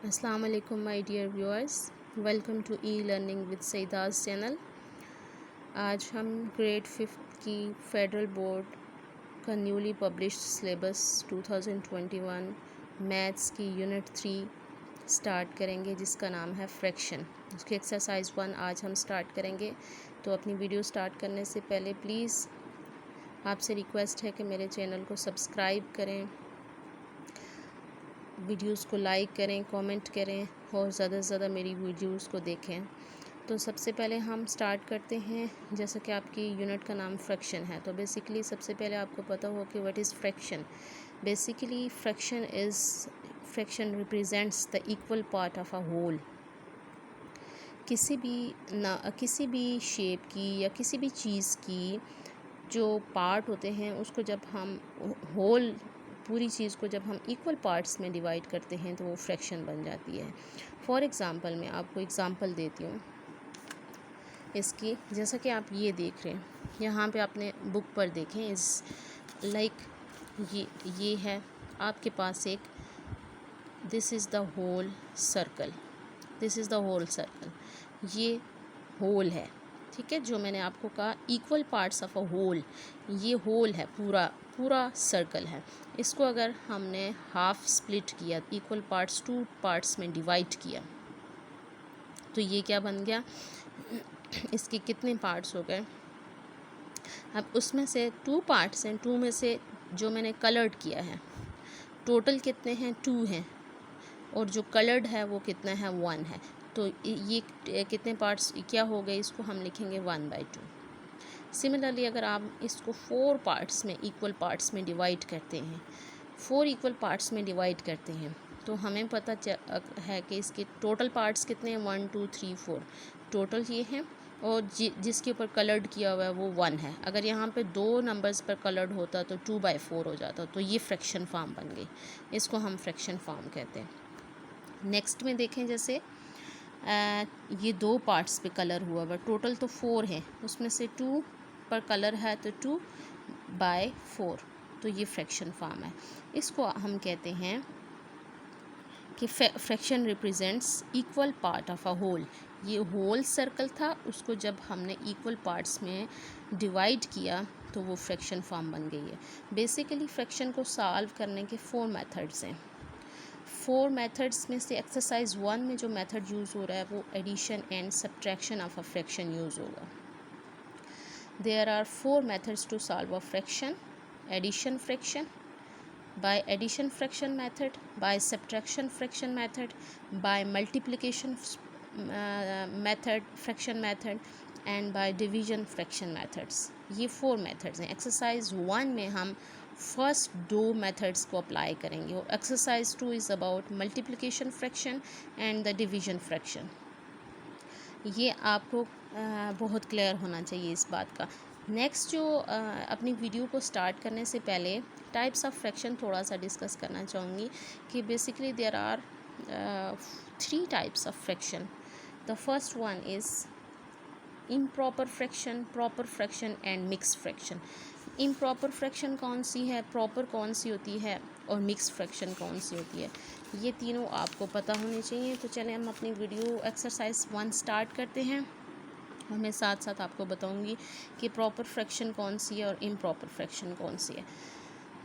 अस्सलाम वालेकुम my dear viewers, welcome to e learning with सईदास चैनल। आज हम ग्रेड 5 की फेडरल बोर्ड का न्यूली पब्लिश्ड सिलेबस 2021 मैथ्स की यूनिट 3 स्टार्ट करेंगे, जिसका नाम है फ्रैक्शन। उसकी एक्सरसाइज 1 आज हम स्टार्ट करेंगे। तो अपनी वीडियो स्टार्ट करने से पहले प्लीज़ आपसे रिक्वेस्ट है कि मेरे चैनल को सब्सक्राइब करें, वीडियोस को लाइक करें, कमेंट करें और ज़्यादा से ज़्यादा मेरी वीडियोस को देखें। तो सबसे पहले हम स्टार्ट करते हैं। जैसा कि आपकी यूनिट का नाम फ्रैक्शन है, तो बेसिकली सबसे पहले आपको पता हो कि what is fraction. Basically fraction represents the equal part of a whole. किसी भी शेप की या किसी भी चीज़ की जो पार्ट होते हैं, उसको जब हम होल पूरी चीज़ को जब हम इक्वल पार्ट्स में डिवाइड करते हैं तो वो फ्रैक्शन बन जाती है। फॉर एग्ज़ाम्पल मैं आपको एग्ज़ाम्पल देती हूँ इसकी। जैसा कि आप ये देख रहे हैं, यहाँ पे आपने बुक पर देखें, इस लाइक ये है आपके पास एक this is the whole circle, ये होल है, ठीक है। जो मैंने आपको कहा equal parts of a whole, ये होल है, पूरा सर्कल है। इसको अगर हमने हाफ स्प्लिट किया, इक्वल पार्ट्स 2 पार्ट्स में डिवाइड किया, तो ये क्या बन गया, इसके कितने पार्ट्स हो गए। अब उसमें से 2 पार्ट्स हैं, 2 में से जो मैंने कलर्ड किया है, टोटल कितने हैं, 2 हैं, और जो कलर्ड है वो कितना है, 1 है। तो ये कितने पार्ट्स क्या हो गए, इसको हम लिखेंगे 1/2। सिमिलरली अगर आप इसको 4 पार्ट्स में, इक्वल पार्ट्स में डिवाइड करते हैं, 4 इक्वल पार्ट्स में डिवाइड करते हैं, तो हमें पता है कि इसके टोटल पार्ट्स कितने हैं, 1 2 3 4 टोटल ये हैं। और जिसके ऊपर कलर्ड किया हुआ है वो 1 है। अगर यहाँ पे 2 नंबर्स पर कलर्ड होता तो 2/4 हो जाता। तो ये फ्रैक्शन फॉर्म बन गई, इसको हम फ्रैक्शन फॉर्म कहते हैं। नेक्स्ट में देखें, जैसे ये 2 पार्ट्स पे कलर हुआ हुआ, टोटल तो 4 है, उसमें से 2 पर कलर है तो 2/4, तो ये फ्रैक्शन फॉर्म है। इसको हम कहते हैं कि fraction represents equal part of a whole. ये होल सर्कल था, उसको जब हमने इक्वल पार्ट्स में डिवाइड किया तो वो फ्रैक्शन फॉर्म बन गई है। बेसिकली फ्रैक्शन को सॉल्व करने के 4 मेथड्स हैं। 4 मेथड्स में से एक्सरसाइज 1 में जो मेथड यूज़ हो रहा है वो addition and subtraction of a fraction use होगा। There are 4 methods to solve a fraction: addition fraction, by addition fraction method, by subtraction fraction method, by multiplication method, fraction method, and by division fraction methods। ये 4 methods हैं। Exercise 1 में हम first 2 methods को apply करेंगे, और exercise 2 is about multiplication fraction and the division fraction. ये आपको बहुत क्लियर होना चाहिए इस बात का। नेक्स्ट जो अपनी वीडियो को स्टार्ट करने से पहले टाइप्स ऑफ फ्रैक्शन थोड़ा सा डिस्कस करना चाहूँगी कि basically there are 3 types of fraction. The first one is improper fraction, proper fraction and mix fraction. Improper fraction कौन सी है, प्रॉपर कौन सी होती है, और मिक्स फ्रैक्शन कौन सी होती है, ये तीनों आपको पता होने चाहिए। तो चलें हम अपनी वीडियो एक्सरसाइज 1 स्टार्ट करते हैं, और मैं साथ साथ आपको बताऊंगी कि प्रॉपर फ्रैक्शन कौन सी है और इम्प्रॉपर फ्रैक्शन कौन सी है।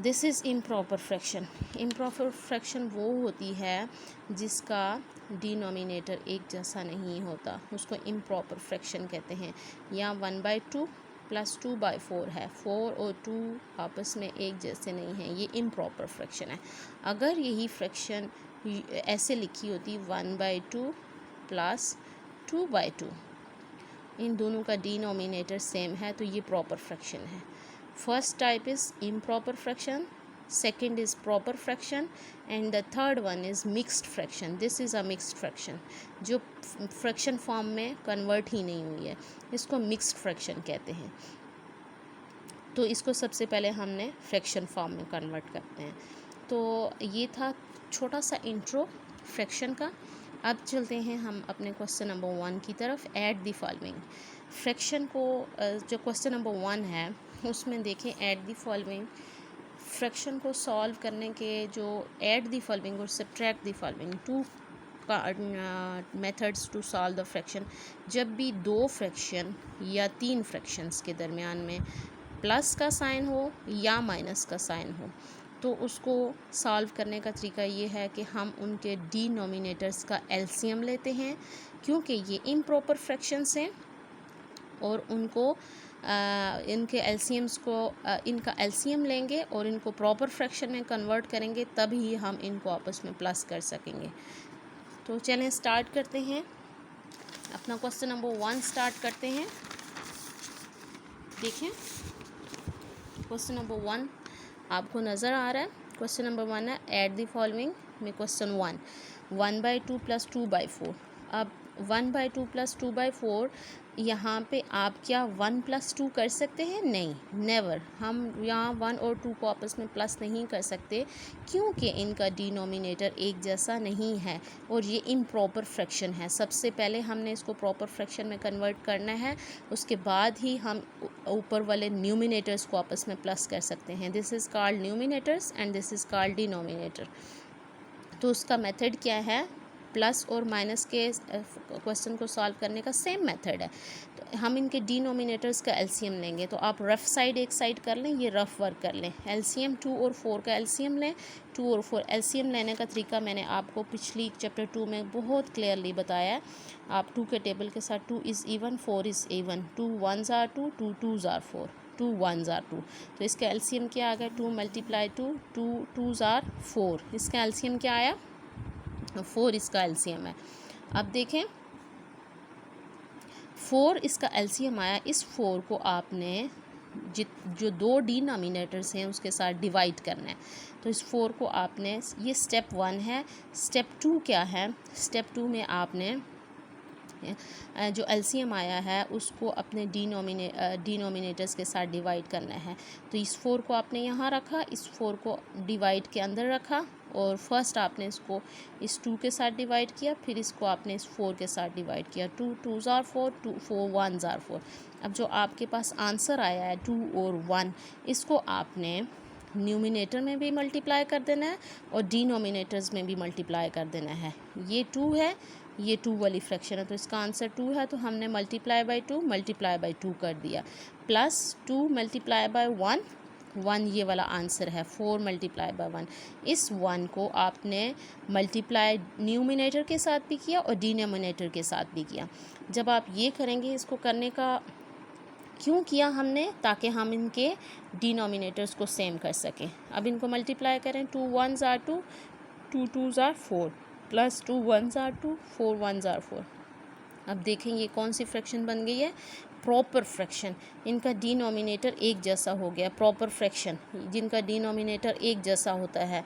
This is improper fraction. Improper fraction वो होती है जिसका डिनोमिनेटर एक जैसा नहीं होता, उसको इम्प्रॉपर फ्रैक्शन कहते हैं। या 1/2 प्लस 2/4 है, 4 और 2 आपस में एक जैसे नहीं हैं, ये इम्प्रॉपर फ्रैक्शन है। अगर यही फ्रैक्शन ऐसे लिखी होती 1/2 प्लस 2/2, इन दोनों का डिनोमिनेटर सेम है, तो ये प्रॉपर फ्रैक्शन है। First type is improper fraction, second is proper fraction, and the third one is mixed fraction. This is a mixed fraction, जो फ्रैक्शन फॉर्म में कन्वर्ट ही नहीं हुई है, इसको मिक्स्ड फ्रैक्शन कहते हैं। तो इसको सबसे पहले हमने फ्रैक्शन फॉर्म में कन्वर्ट करते हैं। तो ये था छोटा सा इंट्रो फ्रैक्शन का। अब चलते हैं हम अपने क्वेश्चन नंबर 1 की तरफ। Add the following. फ्रैक्शन को जो क्वेश्चन नंबर 1 है उसमें देखें, ऐड द फॉलोइंग। फ्रैक्शन को सॉल्व करने के जो ऐड द फॉलोइंग और subtract the following 2 methods to solve the fraction. जब भी दो फ्रैक्शन या तीन फ्रैक्शंस के दरमियान में प्लस का साइन हो या माइनस का साइन हो, तो उसको सॉल्व करने का तरीका ये है कि हम उनके डिनोमिनेटर्स का एलसीएम लेते हैं, क्योंकि ये इम्प्रॉपर फ्रैक्शंस हैं और उनको इनके एलसीएम्स को इनका एलसीएम लेंगे और इनको प्रॉपर फ्रैक्शन में कन्वर्ट करेंगे, तभी हम इनको आपस में प्लस कर सकेंगे। तो चलें स्टार्ट करते हैं, अपना क्वेश्चन नंबर 1 स्टार्ट करते हैं। देखें क्वेश्चन नंबर 1 आपको नज़र आ रहा है। क्वेश्चन नंबर 1 है ऐड द फॉलोइंग में क्वेश्चन 1/2 + 2/4। अब 1/2 + 2/4 यहाँ पे आप क्या 1 + 2 कर सकते हैं? नहीं, नेवर। हम यहाँ 1 और 2 को आपस में प्लस नहीं कर सकते, क्योंकि इनका डिनोमिनेटर एक जैसा नहीं है और ये इम्प्रॉपर फ्रैक्शन है। सबसे पहले हमने इसको प्रॉपर फ्रैक्शन में कन्वर्ट करना है, उसके बाद ही हम ऊपर वाले न्यूमिनेटर्स को आपस में प्लस कर सकते हैं। This is called numerators and this is called denominator. तो उसका मेथड क्या है? प्लस और माइनस के क्वेश्चन को सॉल्व करने का सेम मेथड है। तो हम इनके डिनोमिनेटर्स का एलसीएम लेंगे। तो आप रफ साइड एक साइड कर लें, ये रफ वर्क कर लें। एलसीएम 2 और 4 का एलसीएम लें। 2 और 4 एलसीएम लेने का तरीका मैंने आपको पिछली चैप्टर 2 में बहुत क्लियरली बताया है। आप 2 के टेबल के साथ 2 is even, 4 is even, 2 1s are 2, 2 2s are 4, 2 1s are 2। तो इसका एलसीएम क्या आ गया? 2 × 2, 2 2s are 4। इसका एलसीएम क्या आया? 4 इसका एलसीएम है। अब देखें 4 इसका एलसीएम आया। इस 4 को आपने जो दो डिनोमिनेटर्स हैं उसके साथ डिवाइड करना है। तो इस 4 को आपने, ये स्टेप 1 है। स्टेप 2 क्या है? स्टेप 2 में आपने जो एलसीएम आया है उसको अपने डिनोमिनेटर्स के साथ डिवाइड करना है। तो इस 4 को आपने यहाँ रखा, इस 4 को डिवाइड के अंदर रखा और फर्स्ट आपने इसको इस 2 के साथ डिवाइड किया, फिर इसको आपने इस 4 के साथ डिवाइड किया। 2 2s are 4, 2 4 1s are 4। अब जो आपके पास आंसर आया है 2 और 1, इसको आपने न्यूमिनेटर में भी मल्टीप्लाई कर देना है और डिनोमिनेटर्स में भी मल्टीप्लाई कर देना है। ये 2 है, ये 2 वाली फ्रैक्शन है, तो इसका आंसर 2 है। तो हमने मल्टीप्लाई बाई 2 कर दिया, प्लस 2 × 1, 1 ये वाला आंसर है। 4 × 1, इस 1 को आपने मल्टीप्लाई न्यूमिनेटर के साथ भी किया और डिनोमिनेटर के साथ भी किया। जब आप ये करेंगे, इसको करने का क्यों किया हमने? ताकि हम इनके डिनोमिनेटर्स को सेम कर सकें। अब इनको मल्टीप्लाई करें। 2 1s are 2, 2 2s are 4, plus 2 1s are 2, 4 1s are 4। अब देखें ये कौन सी फ्रैक्शन बन गई है? Proper fraction. इनका डिनोमिनेटर एक जैसा हो गया। प्रॉपर फ्रैक्शन जिनका डिनोमिनेटर एक जैसा होता है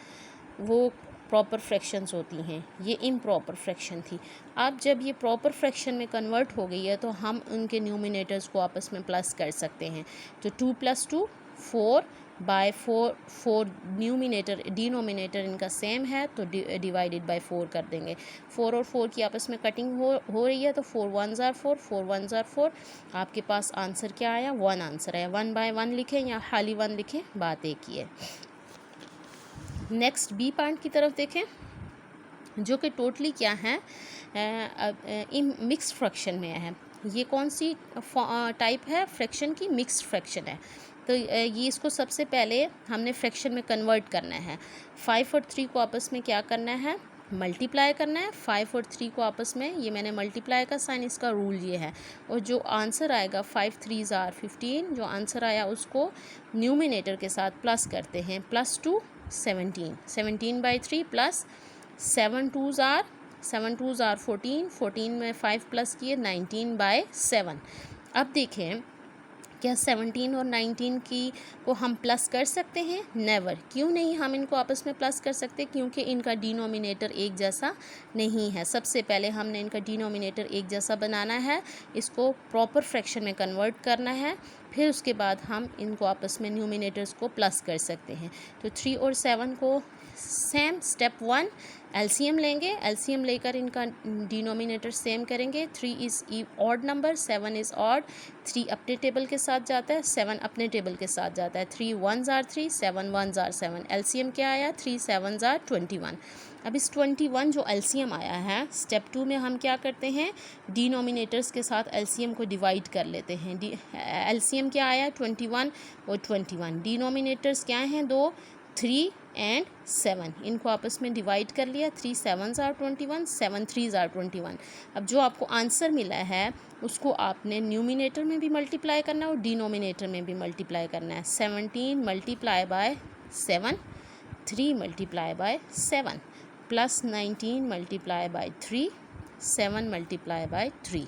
वो प्रॉपर फ्रैक्शंस होती हैं। ये इम्प्रॉपर फ्रैक्शन थी। अब जब ये प्रॉपर फ्रैक्शन में कन्वर्ट हो गई है तो हम उनके न्यूमिनेटर्स को आपस में प्लस कर सकते हैं। तो 2 + 2 4/4, 4 डिनोमिनेटर इनका सेम है तो डिवाइडेड बाय 4 कर देंगे। 4 और 4 की आपस में कटिंग हो रही है, तो 4 1s are 4, 4 1s are 4। आपके पास आंसर क्या आया? 1 आंसर आया। 1/1 लिखें या खाली 1 लिखें, बात एक ही है। नेक्स्ट बी पार्ट की तरफ देखें, जो कि टोटली क्या है? मिक्स्ड फ्रैक्शन में है। ये कौन सी टाइप है फ्रैक्शन की? मिक्स्ड फ्रैक्शन है। तो ये इसको सबसे पहले हमने फ्रैक्शन में कन्वर्ट करना है। 5 और 3 को आपस में क्या करना है? मल्टीप्लाई करना है। 5 और 3 को आपस में, ये मैंने मल्टीप्लाई का साइन, इसका रूल ये है। और जो आंसर आएगा 5 3s are 15, जो आंसर आया उसको न्यूमिनेटर के साथ प्लस करते हैं। +2 17, 17/3 प्लस 7 2s are 14, 14 में 5 प्लस किए 19/7। अब देखें क्या 17 और 19 को हम प्लस कर सकते हैं? नेवर। क्यों नहीं हम इनको आपस में प्लस कर सकते? क्योंकि इनका डिनोमिनेटर एक जैसा नहीं है। सबसे पहले हमने इनका डिनोमिनेटर एक जैसा बनाना है, इसको प्रॉपर फ्रैक्शन में कन्वर्ट करना है, फिर उसके बाद हम इनको आपस में न्यूमिनेटर्स को प्लस कर सकते हैं। तो 3 और 7 को सेम स्टेप 1 एलसीएम लेंगे। एलसीएम लेकर इनका डिनोमिनेटर सेम करेंगे। 3 is odd number, 7 is odd. 3 अपने टेबल के साथ जाता है, 7 अपने टेबल के साथ जाता है। 3 1s are 3, 7 1s are 7। LCM क्या आया? 3 7s are 21। अब इस 21 जो एलसीएम आया है, स्टेप 2 में हम क्या करते हैं, डिनोमिनेटर्स के साथ एलसीएम को डिवाइड कर लेते हैं। एलसीएम क्या आया, 21 और 21। डिनोमिनेटर्स क्या हैं, 2, 3 एंड 7, इनको आपस में डिवाइड कर लिया। 3 7s आर 21, 7 3s आर 21। अब जो आपको आंसर मिला है उसको आपने न्यूमिनेटर में भी मल्टीप्लाई करना है और डिनोमिनेटर में भी मल्टीप्लाई करना है। 17 multiply by 7, 3 multiply bye 7 plus 19 multiply by 3, 7 multiply by 3।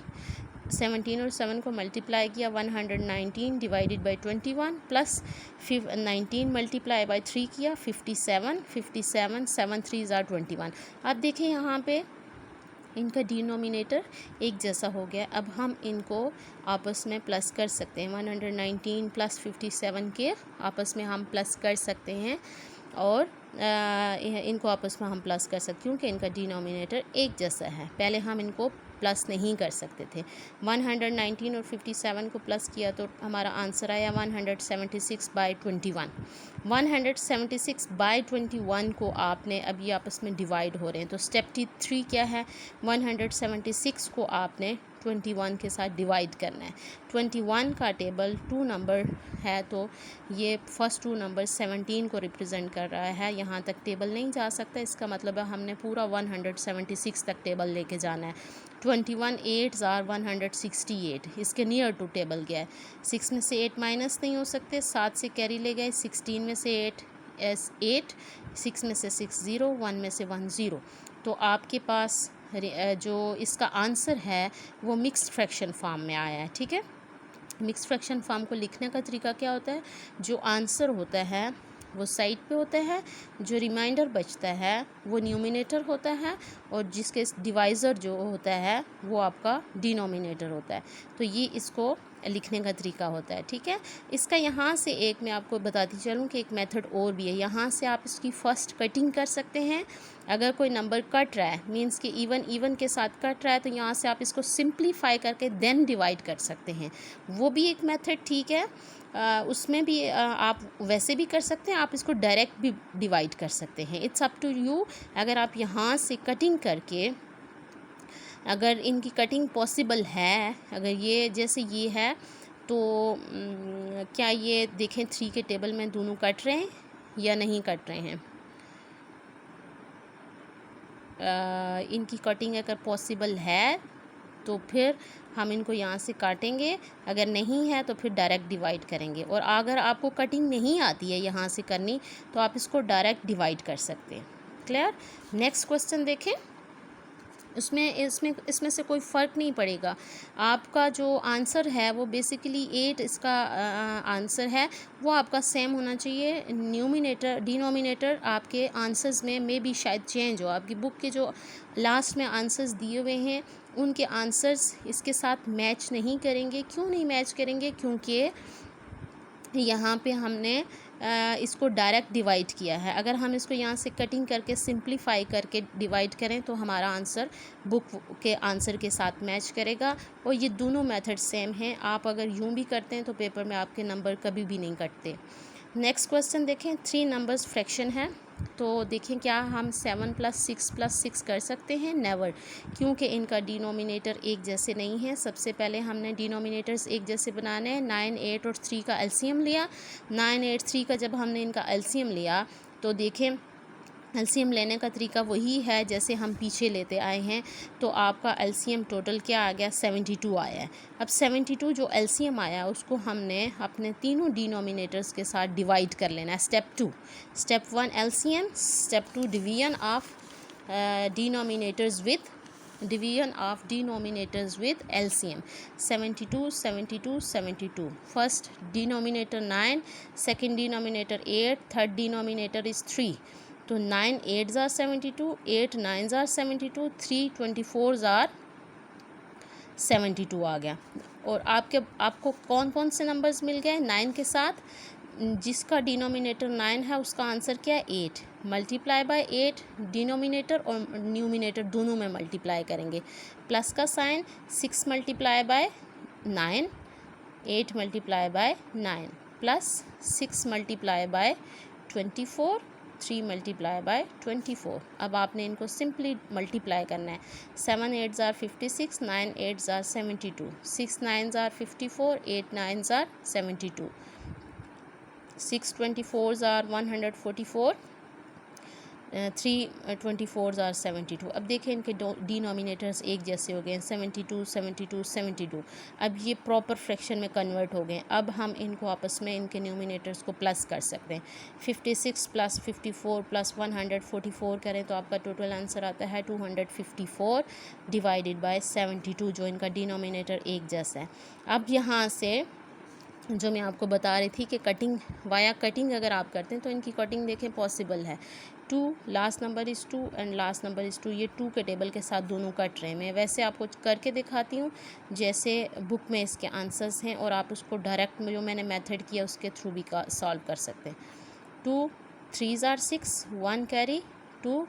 17 और 7 को मल्टीप्लाई किया, 119 divided by 21 plus 19 multiply by 3 किया, 57, 57 7 3 आर 21। अब देखें यहाँ पे इनका डिनोमिनेटर एक जैसा हो गया। अब हम इनको आपस में प्लस कर सकते हैं। 119 प्लस 57 के आपस में हम प्लस कर सकते हैं और इनको आपस में हम प्लस कर सकते, क्योंकि इनका डिनोमिनेटर एक जैसा है। पहले हम इनको प्लस नहीं कर सकते थे। 119 और 57 को प्लस किया तो हमारा आंसर आया 176/21। 176/21 को आपने अभी आपस में डिवाइड हो रहे हैं, तो स्टेप 3 क्या है, 176 को आपने 21 के साथ डिवाइड करना है। 21 का टेबल 2 नंबर है, तो ये फर्स्ट 2 नंबर 17 को रिप्रेजेंट कर रहा है। यहाँ तक टेबल नहीं जा सकता, इसका मतलब है हमने पूरा 176 तक टेबल लेके जाना है। 21 8s आर 168, इसके नियर टू टेबल गया है। 6 में से 8 माइनस नहीं हो सकते, 7 से कैरी ले गए, 16 में से 8 6 में से 6 0, 1 में से 1 0। तो आपके पास जो इसका आंसर है वो मिक्स्ड फ्रैक्शन फॉर्म में आया है। ठीक है, मिक्स्ड फ्रैक्शन फॉर्म को लिखने का तरीका क्या होता है, जो आंसर होता है वो साइड पे होता है, जो रिमाइंडर बचता है वो न्यूमिनेटर होता है, और जिसके डिवाइज़र जो होता है वो आपका डिनोमिनेटर होता है। तो ये इसको लिखने का तरीका होता है। ठीक है, इसका यहाँ से एक मैं आपको बताती चलूँ कि एक मेथड और भी है। यहाँ से आप इसकी फ़र्स्ट कटिंग कर सकते हैं। अगर कोई नंबर कट रहा है, मींस कि इवन के साथ कट रहा है, तो यहाँ से आप इसको सिंप्लीफाई करके देन डिवाइड कर सकते हैं। वो भी एक मेथड ठीक है, उसमें भी आप वैसे भी कर सकते हैं, आप इसको डायरेक्ट भी डिवाइड कर सकते हैं। It's up to you. अगर आप यहाँ से कटिंग करके, अगर इनकी कटिंग पॉसिबल है, अगर ये जैसे ये है तो क्या ये देखें 3 के टेबल में दोनों कट रहे हैं या नहीं कट रहे हैं। इनकी कटिंग अगर पॉसिबल है तो फिर हम इनको यहाँ से काटेंगे, अगर नहीं है तो फिर डायरेक्ट डिवाइड करेंगे। और अगर आपको कटिंग नहीं आती है यहाँ से करनी, तो आप इसको डायरेक्ट डिवाइड कर सकते हैं। क्लियर। नेक्स्ट क्वेश्चन देखें। इसमें से कोई फ़र्क नहीं पड़ेगा। आपका जो आंसर है वो बेसिकली 8 इसका आंसर है, वो आपका सेम होना चाहिए। डिनोमिनेटर आपके आंसर्स में भी शायद चेंज हो। आपकी बुक के जो लास्ट में आंसर्स दिए हुए हैं उनके आंसर्स इसके साथ मैच नहीं करेंगे। क्यों नहीं मैच करेंगे? क्योंकि यहाँ पे हमने इसको डायरेक्ट डिवाइड किया है। अगर हम इसको यहाँ से कटिंग करके सिंप्लीफाई करके डिवाइड करें तो हमारा आंसर बुक के आंसर के साथ मैच करेगा। और ये दोनों मेथड सेम हैं। आप अगर यूँ भी करते हैं तो पेपर में आपके नंबर कभी भी नहीं कटते। नेक्स्ट क्वेश्चन देखें। 3 नंबर्स फ्रैक्शन है, तो देखें क्या हम 7 + 6 कर सकते हैं? नेवर, क्योंकि इनका डिनोमिनेटर एक जैसे नहीं है। सबसे पहले हमने डिनोमिनेटर्स एक जैसे बनाने हैं। 9 8 और 3 का एलसीएम लिया। 9 8 3 का जब हमने इनका एलसीएम लिया तो देखें एलसीएम लेने का तरीका वही है जैसे हम पीछे लेते आए हैं। तो आपका एलसीएम टोटल क्या आ गया? 72 आया है। अब 72 जो एलसीएम आया उसको हमने अपने तीनों डिनोमिनेटर्स के साथ डिवाइड कर लेना है। Step 1 LCM, step 2 division of denominators with LCM। 72 72 72। First denominator 9, second denominator 8, third denominator is 3। तो 9 8s are 72, 8 9s are 72, 3 24s are 72 आ गया। और आपको कौन कौन से नंबर्स मिल गए 9 के साथ? जिसका डिनोमिनेटर 9 है उसका आंसर क्या है? 8। मल्टीप्लाई बाय 8, डिनोमिनेटर और न्यूमिनेटर दोनों में मल्टीप्लाई करेंगे। प्लस का sign, 6 multiply by 9, 8 multiply by 9 plus 6 multiply by 24 3 multiply by 24। अब आपने इनको सिंपली मल्टीप्लाई करना है। 7 8 ज़ार 56, 9 8 ज़ार 72, 6 9 ज़ार 54, 8 9 ज़ार 72, 6 24 ज़ार 144, 3 24 ज़ार 72। अब देखें इनके डिनोमिनेटर्स एक जैसे हो गए, 72 72 72। अब ये प्रॉपर फ्रैक्शन में कन्वर्ट हो गए। अब हम इनको आपस में इनके न्यूमिनेटर्स को प्लस कर सकते हैं। 56 प्लस 54 प्लस 144 करें तो आपका टोटल आंसर आता है 254 डिवाइडेड बाय 72, जो इनका डिनोमिनेटर एक जैसा है। अब यहाँ से जो मैं आपको बता रही थी कि कटिंग वाया कटिंग अगर आप करते हैं तो इनकी कटिंग देखें पॉसिबल है। 2 last number is 2 and last number is 2, ये 2 के टेबल के साथ दोनों कट रहे हैं। मैं वैसे आपको करके दिखाती हूँ जैसे बुक में इसके आंसर्स हैं, और आप उसको डायरेक्ट जो मैंने मेथड किया उसके थ्रू भी सॉल्व कर सकते हैं। 2 3 ज़ार 6, 1 कैरी, 2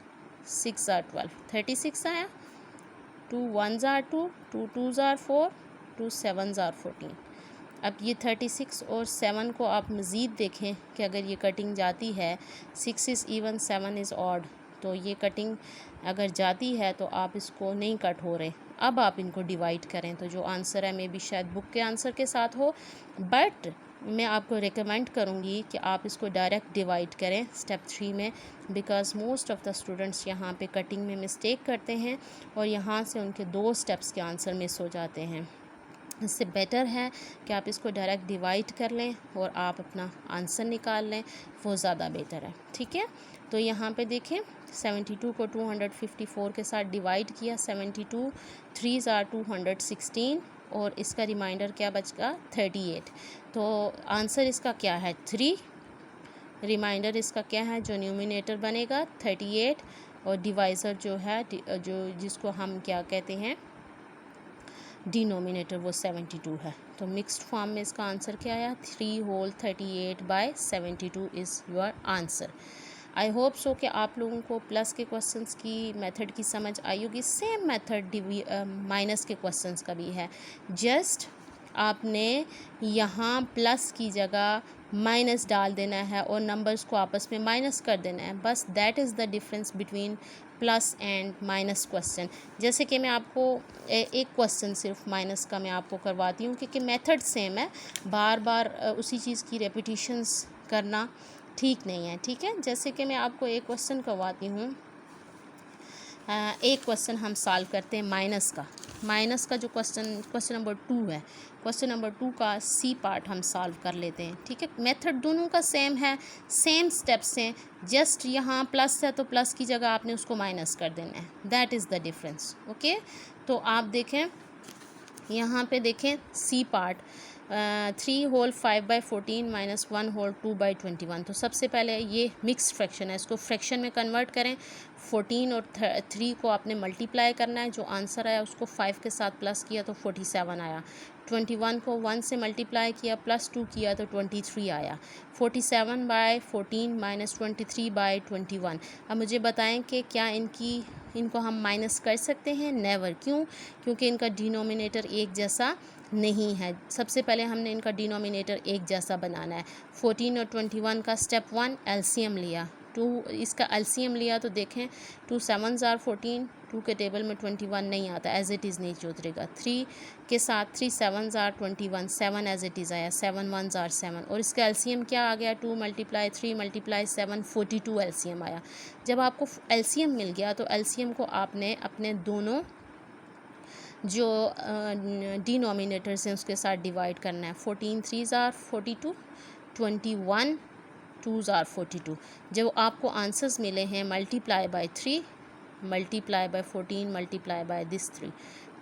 6 ज़ार 12, 36 आया। 2 1 ज़ार 2, 2 2 ज़ार 4, 2 7 ज़ार 14। अब ये 36 और 7 को आप मज़ीद देखें कि अगर ये कटिंग जाती है, 6 इज़ इवन 7 इज़ ऑड, तो ये कटिंग अगर जाती है तो आप इसको नहीं कट हो रहे। अब आप इनको डिवाइड करें तो जो आंसर है मे बी शायद बुक के आंसर के साथ हो, बट मैं आपको रिकमेंड करूँगी कि आप इसको डायरेक्ट डिवाइड करें स्टेप 3 में, because most of the students यहाँ पे कटिंग में मिस्टेक करते हैं और यहाँ से उनके 2 स्टेप्स के आंसर मिस हो जाते हैं। इससे बेटर है कि आप इसको डायरेक्ट डिवाइड कर लें और आप अपना आंसर निकाल लें, वो ज़्यादा बेटर है। ठीक है, तो यहाँ पे देखें 72 को 254 के साथ डिवाइड किया। 72 3 ज़ार 216 और इसका रिमाइंडर क्या बचगा 38। तो आंसर इसका क्या है 3, रिमाइंडर इसका क्या है जो न्यूमिनेटर बनेगा 38, और डिवाइज़र जो है जो जिसको हम क्या कहते हैं डिनोमिनेटर, वो 72 है। तो मिक्स्ड फॉर्म में इसका आंसर क्या आया 3 whole 38 by 72 is your answer. I hope so कि आप लोगों को प्लस के क्वेश्चंस की मेथड की समझ आई होगी। सेम मेथड माइनस के क्वेश्चंस का भी है, जस्ट आपने यहाँ प्लस की जगह माइनस डाल देना है और नंबर्स को आपस में माइनस कर देना है, बस that is the difference between plus and minus question. जैसे कि मैं आपको एक क्वेश्चन सिर्फ माइनस का मैं आपको करवाती हूँ, क्योंकि मेथड सेम है, बार बार उसी चीज़ की रेपिटिशंस करना ठीक नहीं है। ठीक है, जैसे कि मैं आपको एक क्वेश्चन करवाती हूँ। एक क्वेश्चन हम सॉल्व करते हैं माइनस का जो क्वेश्चन नंबर 2 है, क्वेश्चन नंबर 2 का सी पार्ट हम सॉल्व कर लेते हैं। ठीक है, मेथड दोनों का सेम है, सेम स्टेप्स हैं, जस्ट यहाँ प्लस है तो प्लस की जगह आपने उसको माइनस कर देना है, that is the difference. Okay, तो आप देखें यहाँ पे देखें C part 3 whole 5 by 14 minus 1 whole 2 by 21। तो सबसे पहले ये मिक्स्ड फ्रैक्शन है, इसको फ्रैक्शन में कन्वर्ट करें। 14 और 3 को आपने मल्टीप्लाई करना है, जो आंसर आया उसको 5 के साथ प्लस किया तो 47 आया। 21 को 1 से मल्टीप्लाई किया प्लस 2 किया तो 23 आया। 47 बाई 14 माइनस 23 बाई 21। अब मुझे बताएं कि क्या इनको हम माइनस कर सकते हैं? नेवर। क्यों? क्योंकि इनका डिनोमिनेटर एक जैसा नहीं है। सबसे पहले हमने इनका डिनोमिनेटर एक जैसा बनाना है। 14 और 21 का स्टेप 1 एलसीएम लिया, 2 इसका एलसीएम लिया तो देखें 2 7 ज़ार 14, 2 के टेबल में 21 नहीं आता, एज इट इज़ नीचे उतरेगा। 3 के साथ 3 7 ज़ार 21, 7 एज इट इज़ आया, 7 1 ज़ार 7, और इसका एलसीएम क्या आ गया 2 मल्टीप्लाई 3 मल्टीप्लाई 7 42 एलसीएम आया। जब आपको एलसीएम मिल गया तो एलसीएम को आपने अपने दोनों जो डिनोमिनेटर्स हैं उसके साथ डिवाइड करना है। 14 3 ज़ार 42, 21 2 ज़ार 42। जब आपको आंसर्स मिले हैं multiply by 3 multiply bye 14 multiply by this 3,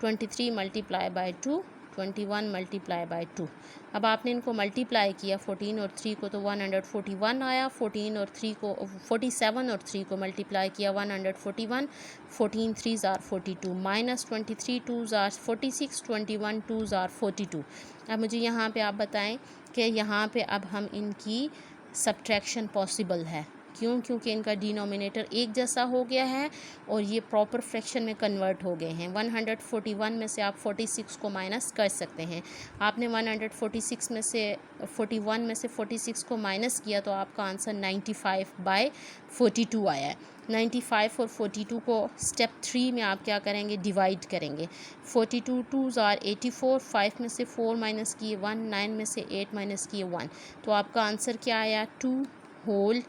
23 multiply by 2, 21 multiply by 2। अब आपने इनको मल्टीप्लाई किया 14 और 3 को तो 141 आया। 14 और 3 को 47 और 3 को मल्टीप्लाई किया 141, 14 3 ज़ार 42 माइनस 23 2 ज़ार 46, 21 2 ज़ार 42। अब मुझे यहाँ पे आप बताएं कि यहाँ पे अब हम इनकी सब्ट्रैक्शन पॉसिबल है क्यों? क्योंकि इनका डिनोमिनेटर एक जैसा हो गया है और ये प्रॉपर फ्रैक्शन में कन्वर्ट हो गए हैं। 141 में से आप 46 को माइनस कर सकते हैं। आपने 146 में से 41 में से 46 को माइनस किया तो आपका आंसर 95/42 आया है। 95 और 42 को स्टेप 3 में आप क्या करेंगे? डिवाइड करेंगे। 42 2s आर 84, 5 में से 4 माइनस किए 1, 9 में से 8 माइनस किए 1, तो आपका आंसर क्या आया? 2 होल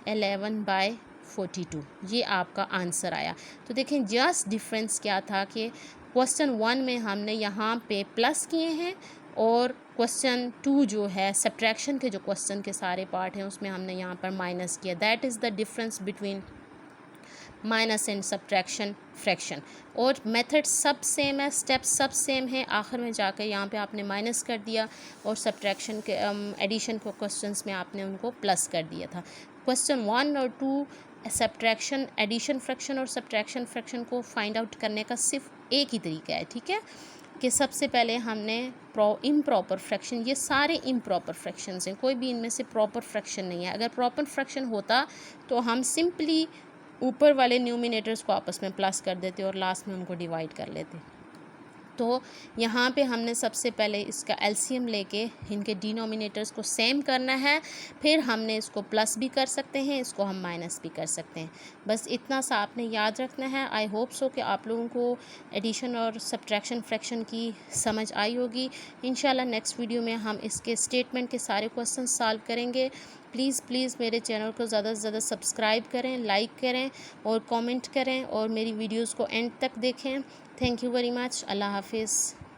11/42, ये आपका आंसर आया। तो देखें जस्ट डिफरेंस क्या था कि क्वेश्चन 1 में हमने यहाँ पे प्लस किए हैं और क्वेश्चन 2 जो है सब्ट्रैक्शन के जो क्वेश्चन के सारे पार्ट हैं उसमें हमने यहाँ पर माइनस किया। That is the difference between minus and subtraction fraction. और मेथड सब सेम है, स्टेप सब सेम है। आखिर में जाकर यहाँ पे आपने माइनस कर दिया और सब्ट्रैक्शन के एडिशन को क्वेश्चंस में आपने उनको प्लस कर दिया था। क्वेश्चन 1 और 2 सब्ट्रैक्शन एडिशन फ्रैक्शन और सब्ट्रैक्शन फ्रैक्शन को फाइंड आउट करने का सिर्फ एक ही तरीका है, ठीक है, कि सबसे पहले हमने इम्प्रॉपर फ्रैक्शन, ये सारे इम्प्रॉपर फ्रैक्शंस हैं, कोई भी इनमें से प्रॉपर फ्रैक्शन नहीं है। अगर प्रॉपर फ्रैक्शन होता तो हम सिंपली ऊपर वाले न्यूमिनेटर्स को आपस में प्लस कर देते और लास्ट में उनको डिवाइड कर लेते। तो यहाँ पे हमने सबसे पहले इसका एलसीएम लेके इनके डिनोमिनेटर्स को सेम करना है, फिर हमने इसको प्लस भी कर सकते हैं, इसको हम माइनस भी कर सकते हैं। बस इतना सा आपने याद रखना है। आई होप सो कि आप लोगों को एडिशन और सब्ट्रैक्शन फ्रैक्शन की समझ आई होगी। इंशाल्लाह नेक्स्ट वीडियो में हम इसके स्टेटमेंट के सारे क्वेश्चन सॉल्व करेंगे। प्लीज़ मेरे चैनल को ज़्यादा से ज़्यादा सब्सक्राइब करें, लाइक करें और कमेंट करें और मेरी वीडियोस को एंड तक देखें। Thank you very much. अल्लाह हाफिज़।